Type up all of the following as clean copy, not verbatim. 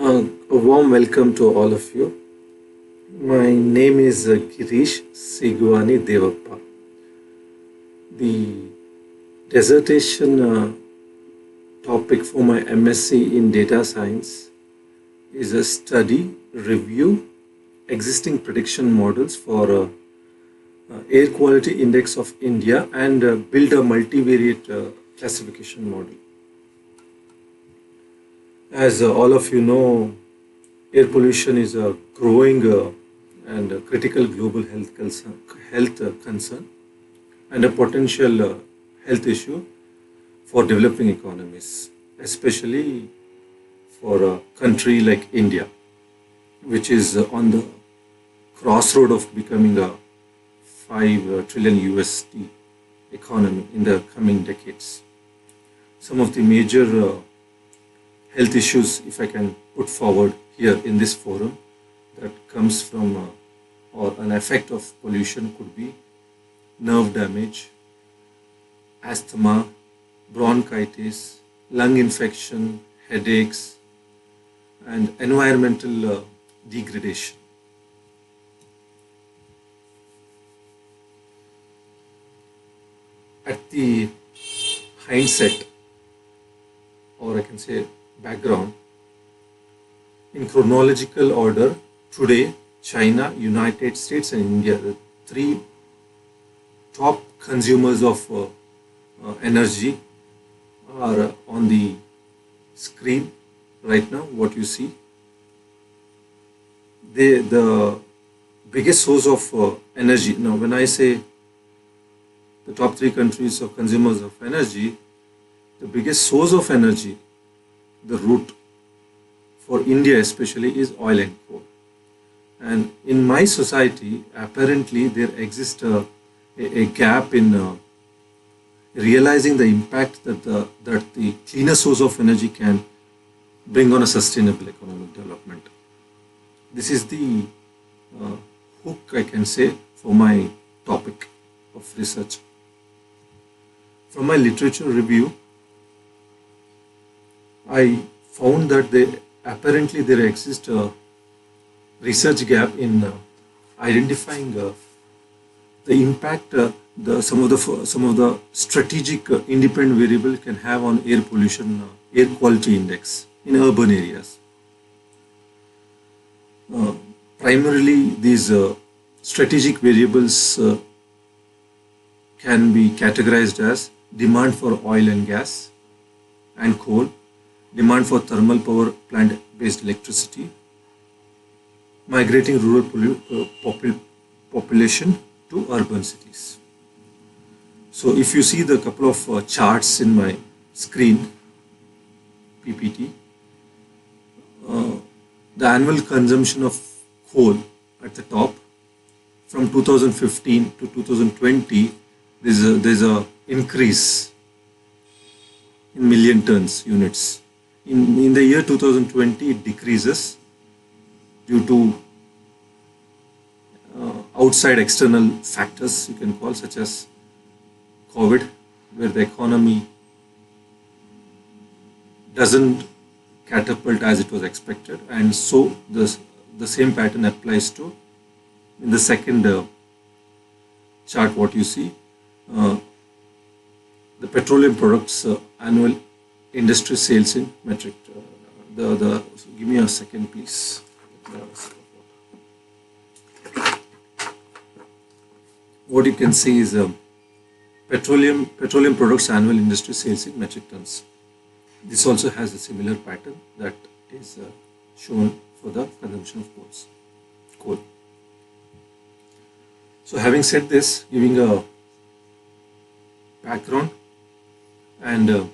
A warm welcome to all of you. My name is Girish Devappa. The dissertation topic for my M.Sc in data science is a study, review existing prediction models for air quality index of India and build a multivariate classification model. As all of you know, air pollution is a growing and a critical global health concern and a potential health issue for developing economies, especially for a country like India, which is on the crossroad of becoming a 5 trillion USD economy in the coming decades. Some of the major health issues, if I can put forward here in this forum, that comes from or an effect of pollution could be nerve damage, asthma, bronchitis, lung infection, headaches, and environmental degradation. At the hindset, or I can say background, in chronological order, today China, United States and India, the three top consumers of energy, are on the screen right now. What you see, the biggest source of energy. Now when I say the top three countries of consumers of energy, the biggest source of energy, the root for India especially, is oil and coal. And in my society, apparently there exists a gap in realizing the impact that the cleaner source of energy can bring on a sustainable economic development. This is the hook, I can say, for my topic of research. From my literature review, I found that apparently there exists a research gap in identifying the impact some of the strategic independent variable can have on air pollution, air quality index in urban areas. Primarily, these strategic variables can be categorized as demand for oil and gas and coal, demand for thermal power plant based electricity, migrating rural population to urban cities. So if you see the couple of charts in my screen, PPT, the annual consumption of coal at the top from 2015 to 2020, there's a increase in million tons units. In the year 2020, it decreases due to outside external factors, you can call, such as COVID, where the economy doesn't catapult as it was expected, and so the same pattern applies to in the second chart. What you see, the petroleum products annual industry sales in metric. Give me a second, please. What you can see is petroleum products annual industry sales in metric tons. This also has a similar pattern that is shown for the consumption of coal. So having said this, giving a background and a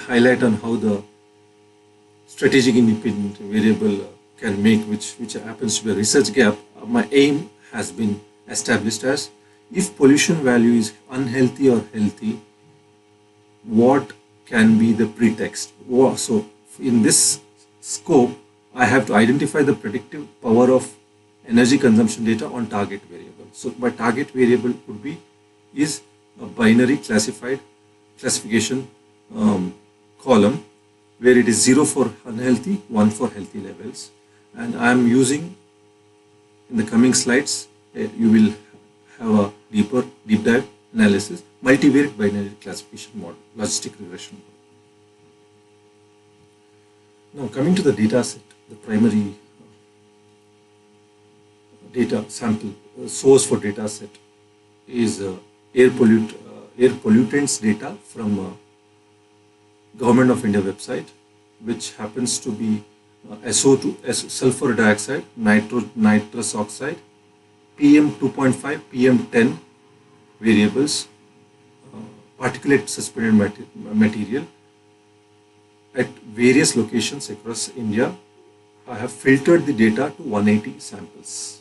highlight on how the strategic independent variable can make, which happens to be a research gap, my aim has been established as, if pollution value is unhealthy or healthy, what can be the pretext? So in this scope, I have to identify the predictive power of energy consumption data on target variable. So my target variable is a binary classification column where it is 0 for unhealthy, 1 for healthy levels. And I am using, in the coming slides, you will have a deep dive analysis, multivariate binary classification model, logistic regression model. Now coming to the data set, the primary data sample source for data set is air pollutants data from Government of India website, which happens to be SO2, sulfur dioxide, nitrous oxide, PM 2.5, PM 10 variables, particulate suspended material at various locations across India. I have filtered the data to 180 samples,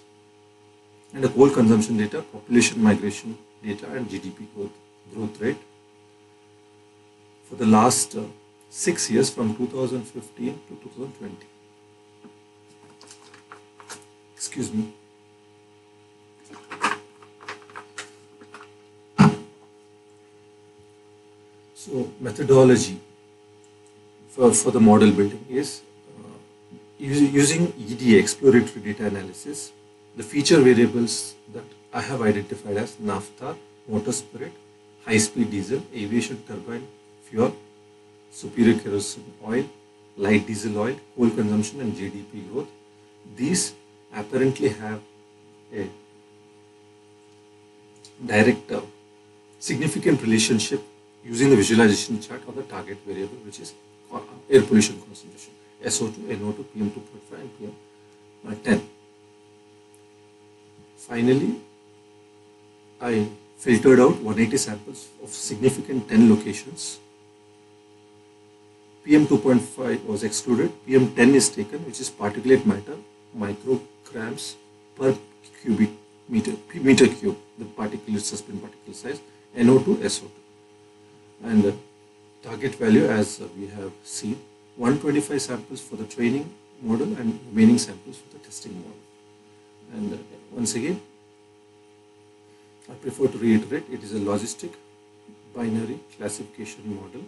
and the coal consumption data, population migration data, and GDP growth rate for the last 6 years, from 2015 to 2020. Excuse me. So methodology for the model building is using EDA, exploratory data analysis. The feature variables that I have identified as naphtha, motor spirit, high-speed diesel, aviation turbine fuel, superior kerosene oil, light diesel oil, coal consumption, and GDP growth. These apparently have a direct significant relationship using the visualization chart of the target variable, which is air pollution concentration, SO2, NO2, PM 2.5, and PM 10. Finally, I filtered out 180 samples of significant 10 locations. PM 2.5 was excluded. PM 10 is taken, which is particulate matter, micrograms per cubic meter cube, the particulate suspended particle size, NO2, SO2. And the target value, as we have seen, 125 samples for the training model and remaining samples for the testing model. And once again, I prefer to reiterate, it is a logistic binary classification model,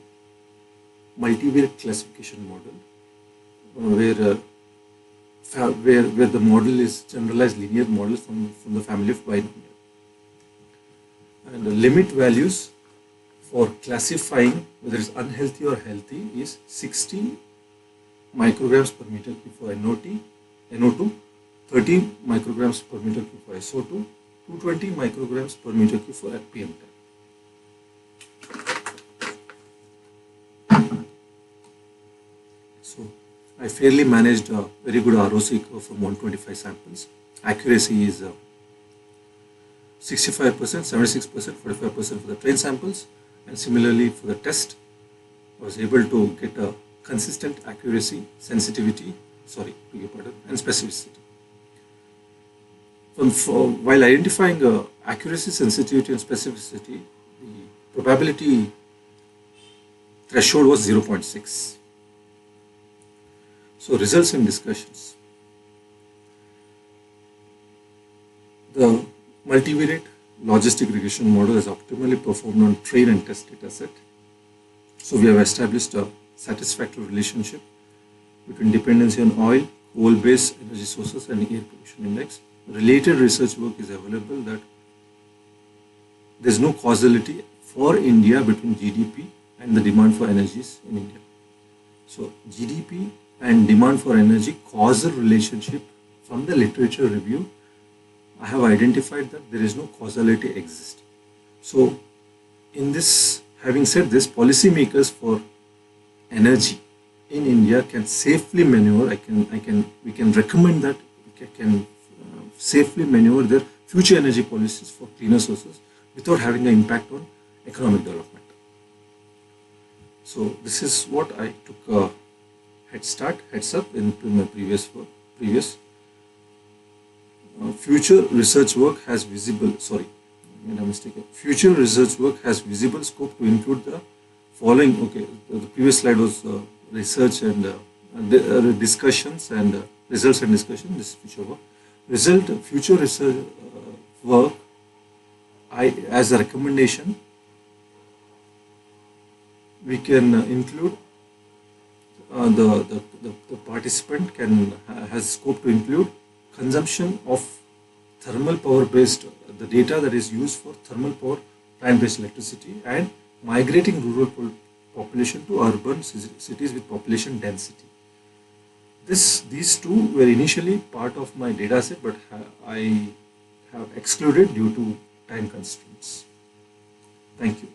multivariate classification model, where the model is generalized linear model from the family of binomial. And the limit values for classifying whether it's unhealthy or healthy is 60 micrograms per meter cube for NO2, 30 micrograms per meter cube for SO2, 220 micrograms per meter cube for PM10. So I fairly managed a very good ROC curve from 125 samples. Accuracy is 65%, 76%, 45% for the train samples, and similarly for the test, I was able to get a consistent accuracy, sensitivity, and specificity. While identifying accuracy, sensitivity, and specificity, the probability threshold was 0.6. So results and discussions. The multivariate logistic regression model is optimally performed on train and test data set. So we have established a satisfactory relationship between dependency on oil, coal-based energy sources, and air pollution index. Related research work is available that there is no causality for India between GDP and the demand for energies in India. So GDP and demand for energy causal relationship, from the literature review, I have identified that there is no causality exist. So in this, having said this, policymakers for energy in India can safely maneuver, we can recommend that we can safely maneuver their future energy policies for cleaner sources without having an impact on economic development. So this is what I took a heads up into my previous work. Future research work has visible, Future research work has visible scope to include the following. Okay, the previous slide was research and discussions and results and discussion. This is future work. Future research work, as a recommendation, we can include the participant has scope to include consumption of thermal power based the data that is used for thermal power plant based electricity and migrating rural population to urban cities with population density. These two were initially part of my data set, but I have excluded due to time constraints. Thank you.